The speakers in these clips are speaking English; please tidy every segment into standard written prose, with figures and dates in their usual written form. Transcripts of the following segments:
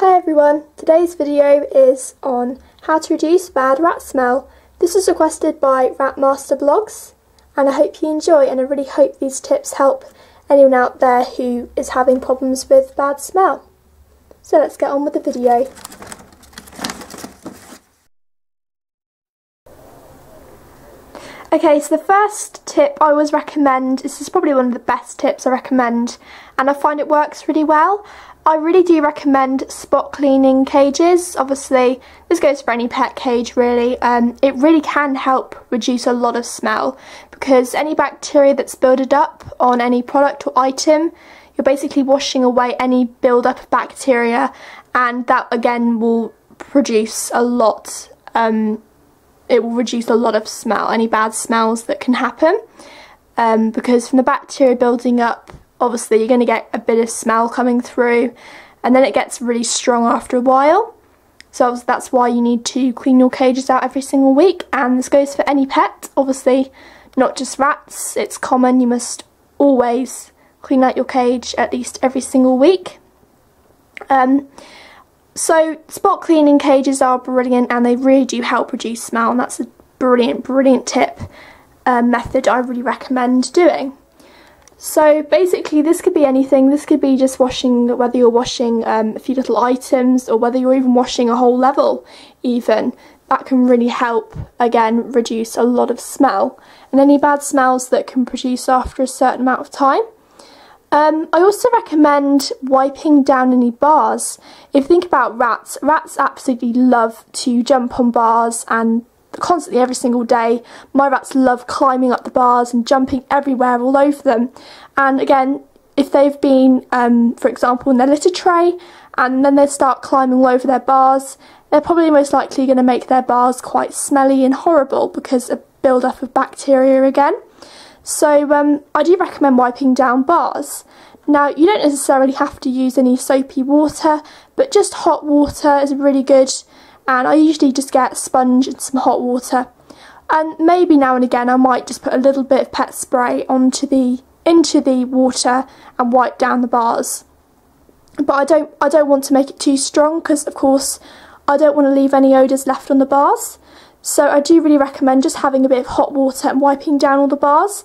Hi everyone, today's video is on how to reduce bad rat smell. This was requested by Ratmaster Blogs and I hope you enjoy, and I really hope these tips help anyone out there who is having problems with bad smell. So let's get on with the video. Okay, so the first tip I always recommend, this is probably one of the best tips I recommend and I find it works really well. I really do recommend spot cleaning cages. Obviously this goes for any pet cage really. It really can help reduce a lot of smell because any bacteria that's builded up on any product or item, you're basically washing away any build up of bacteria, and that again will produce a lot. It will reduce a lot of smell, any bad smells that can happen, because from the bacteria building up, obviously you're going to get a bit of smell coming through and then it gets really strong after a while. So that's why you need to clean your cages out every single week, and this goes for any pet, obviously not just rats. It's common, you must always clean out your cage at least every single week. So spot cleaning cages are brilliant and they really do help reduce smell, and that's a brilliant tip, method I really recommend doing. So basically this could be anything. This could be just washing, whether you're washing a few little items or whether you're even washing a whole level even. That can really help, again, reduce a lot of smell and any bad smells that can produce after a certain amount of time. I also recommend wiping down any bars. If you think about rats, rats absolutely love to jump on bars, and constantly every single day my rats love climbing up the bars and jumping everywhere all over them. And again, if they've been for example in their litter tray and then they start climbing all over their bars, they're probably most likely going to make their bars quite smelly and horrible because of build up of bacteria again. So I do recommend wiping down bars. Now you don't necessarily have to use any soapy water, but just hot water is really good, and I usually just get a sponge and some hot water, and maybe now and again I might just put a little bit of pet spray into the water and wipe down the bars. But I don't want to make it too strong because of course I don't want to leave any odours left on the bars. So I do really recommend just having a bit of hot water and wiping down all the bars,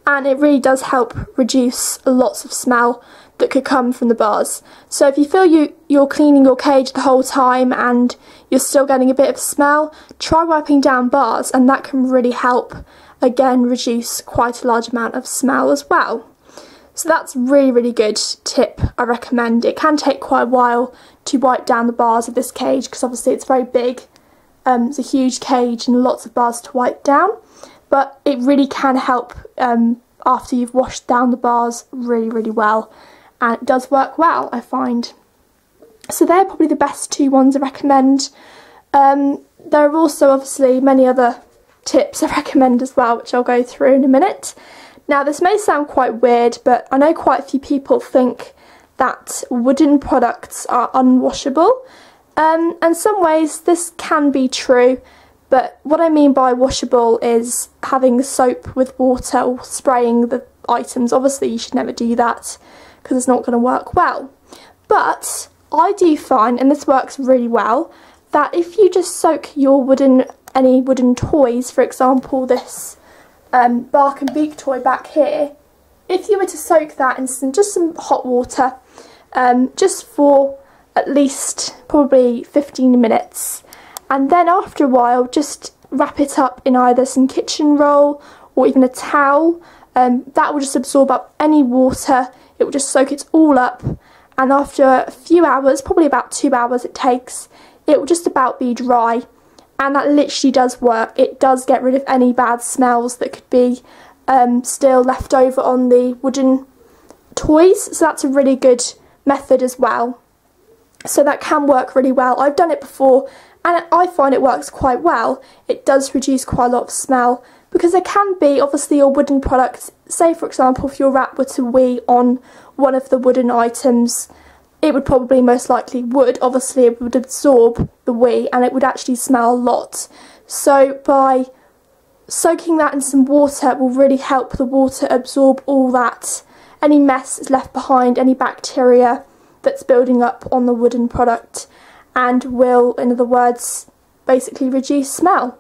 and it really does help reduce lots of smell that could come from the bars. So if you feel you're cleaning your cage the whole time and you're still getting a bit of smell, try wiping down bars, and that can really help, again, reduce quite a large amount of smell as well. So that's a really good tip I recommend. It can take quite a while to wipe down the bars of this cage because obviously it's very big. It's a huge cage and lots of bars to wipe down, but it really can help after you've washed down the bars really well, and it does work well, I find. So they're probably the best two ones I recommend. There are also obviously many other tips I recommend as well, which I'll go through in a minute. Now this may sound quite weird, but I know quite a few people think that wooden products are unwashable. In some ways this can be true, but what I mean by washable is having soap with water or spraying the items. Obviously you should never do that because it's not going to work well. But I do find, and this works really well, that if you just soak your any wooden toys, for example this Bark and Beak toy back here, if you were to soak that in just some hot water, just for at least probably 15 minutes, and then after a while just wrap it up in either some kitchen roll or even a towel. That will just absorb up any water, it will just soak it all up, and after a few hours, probably about 2 hours it takes, it will just about be dry, and that literally does work. It does get rid of any bad smells that could be still left over on the wooden toys, so that's a really good method as well. So that can work really well. I've done it before and I find it works quite well. It does reduce quite a lot of smell because there can be obviously your wooden products. Say for example if your rat were to wee on one of the wooden items, it would probably most likely obviously it would absorb the wee and it would actually smell a lot. So by soaking that in some water will really help the water absorb all that, any mess is left behind, any bacteria that's building up on the wooden product and will, in other words, basically reduce smell.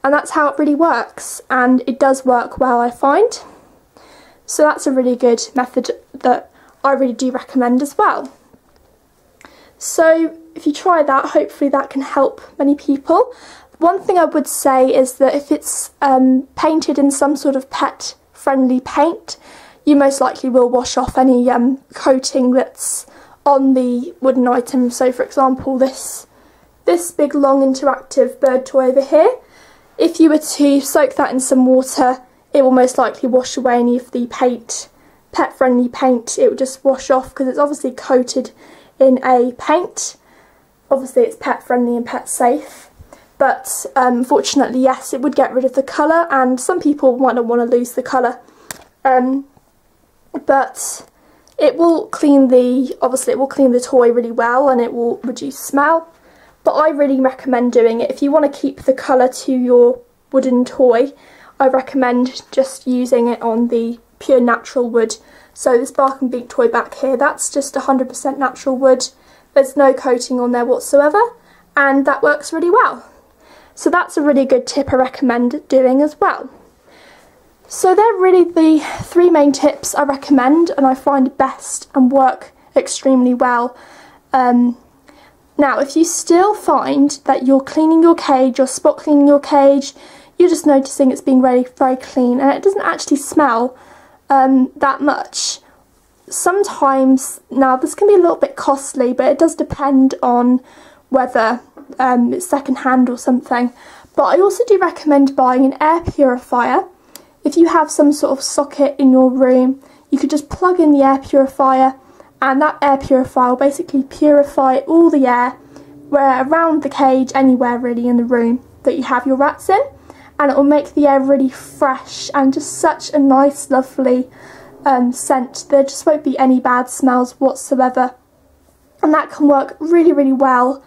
And that's how it really works, and it does work well, I find. So that's a really good method that I really do recommend as well. So if you try that, hopefully that can help many people. One thing I would say is that if it's painted in some sort of pet friendly paint, you most likely will wash off any coating that's on the wooden item. So for example, this big long interactive bird toy over here, if you were to soak that in some water, it will most likely wash away any of the paint, pet friendly paint. It will just wash off because it's obviously coated in a paint. Obviously it's pet friendly and pet safe, but unfortunately, yes, it would get rid of the colour, and some people might not want to lose the colour. But it will clean the toy really well, and it will reduce smell. But I really recommend doing it. If you want to keep the colour to your wooden toy, I recommend just using it on the pure natural wood. So this Bark and Beak toy back here, that's just 100% natural wood. There's no coating on there whatsoever, and that works really well. So that's a really good tip I recommend doing as well. So they're really the 3 main tips I recommend and I find best and work extremely well. Now, if you still find that you're cleaning your cage, or spot cleaning your cage, you're just noticing it's being very, very clean and it doesn't actually smell that much. Sometimes, now this can be a little bit costly, but it does depend on whether it's second hand or something. But I also do recommend buying an air purifier. If you have some sort of socket in your room, you could just plug in the air purifier, and that air purifier will basically purify all the air where around the cage, anywhere really in the room that you have your rats in, and it will make the air really fresh and just such a nice, lovely scent. There just won't be any bad smells whatsoever, and that can work really, really well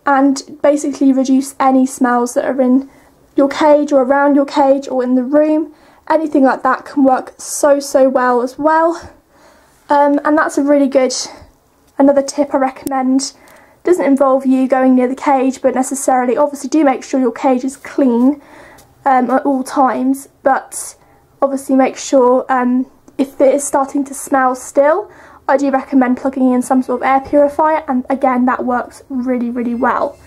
and basically reduce any smells that are in your cage or around your cage or in the room. Anything like that can work so, so well as well. And that's a really good, another tip I recommend. Doesn't involve you going near the cage, but necessarily, obviously do make sure your cage is clean at all times, but obviously make sure if it is starting to smell still, I do recommend plugging in some sort of air purifier, and again that works really, really well.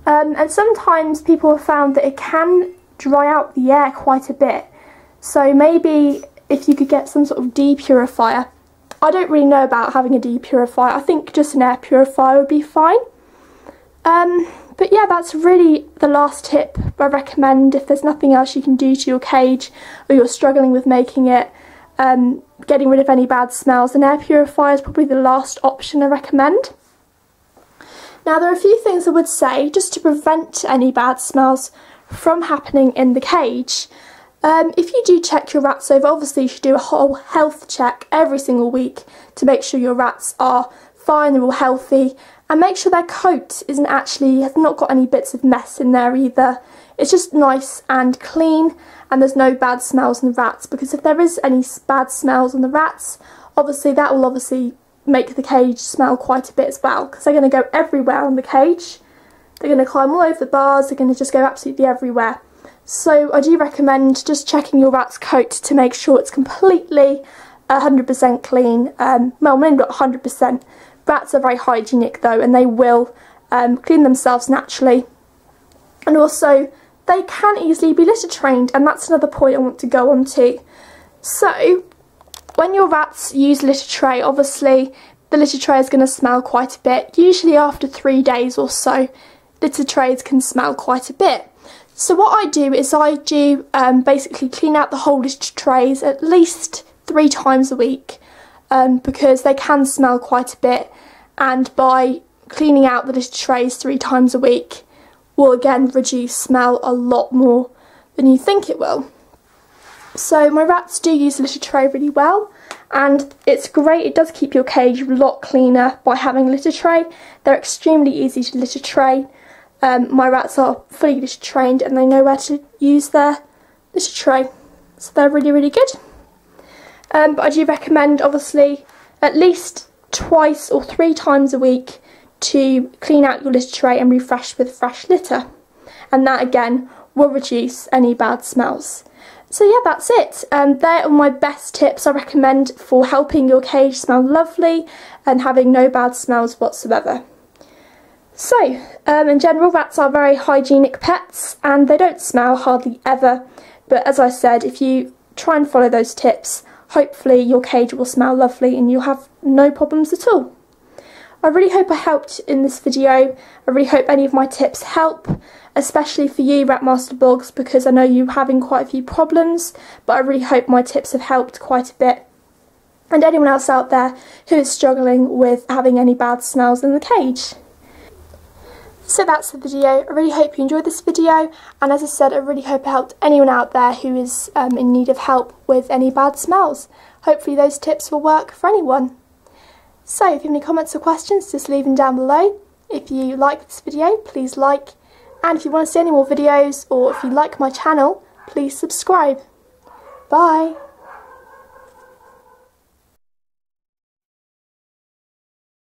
And sometimes people have found that it can dry out the air quite a bit. So maybe if you could get some sort of depurifier. I don't really know about having a depurifier. I think just an air purifier would be fine. But yeah, that's really the last tip I recommend. If there's nothing else you can do to your cage, or you're struggling with making it, getting rid of any bad smells, an air purifier is probably the last option I recommend. Now, there are a few things I would say just to prevent any bad smells from happening in the cage. If you do check your rats over, obviously you should do a whole health check every single week to make sure your rats are fine, they're all healthy, and make sure their coat has not got any bits of mess in there either. It's just nice and clean, and there's no bad smells in the rats, because if there is any bad smells on the rats, obviously that will make the cage smell quite a bit as well, because they're going to go everywhere on the cage. They're going to climb all over the bars, they're going to just go absolutely everywhere. So I do recommend just checking your rat's coat to make sure it's completely 100% clean. Well, maybe not 100%. Rats are very hygienic though, and they will clean themselves naturally. And also, they can easily be litter trained, and that's another point I want to go on to. So, when your rats use litter tray, obviously the litter tray is going to smell quite a bit. Usually after 3 days or so, litter trays can smell quite a bit. So what I do is basically clean out the whole litter trays at least 3 times a week, because they can smell quite a bit, and by cleaning out the litter trays 3 times a week will again reduce smell a lot more than you think it will. So my rats do use the litter tray really well, and it's great. It does keep your cage a lot cleaner by having a litter tray. They're extremely easy to litter tray. My rats are fully litter trained and they know where to use their litter tray, so they're really, really good. But I do recommend, obviously, at least twice or 3 times a week to clean out your litter tray and refresh with fresh litter. And that again will reduce any bad smells. So yeah, that's it. They're my best tips I recommend for helping your cage smell lovely and having no bad smells whatsoever. So, in general, rats are very hygienic pets and they don't smell hardly ever. But as I said, if you try and follow those tips, hopefully your cage will smell lovely and you'll have no problems at all. I really hope I helped in this video. I really hope any of my tips help, especially for you Ratmaster Boggs, because I know you're having quite a few problems, but I really hope my tips have helped quite a bit. And anyone else out there who is struggling with having any bad smells in the cage. So that's the video. I really hope you enjoyed this video, and as I said, I really hope it helped anyone out there who is in need of help with any bad smells. Hopefully those tips will work for anyone. So if you have any comments or questions, just leave them down below. If you like this video, please like, and if you want to see any more videos or if you like my channel, please subscribe. Bye!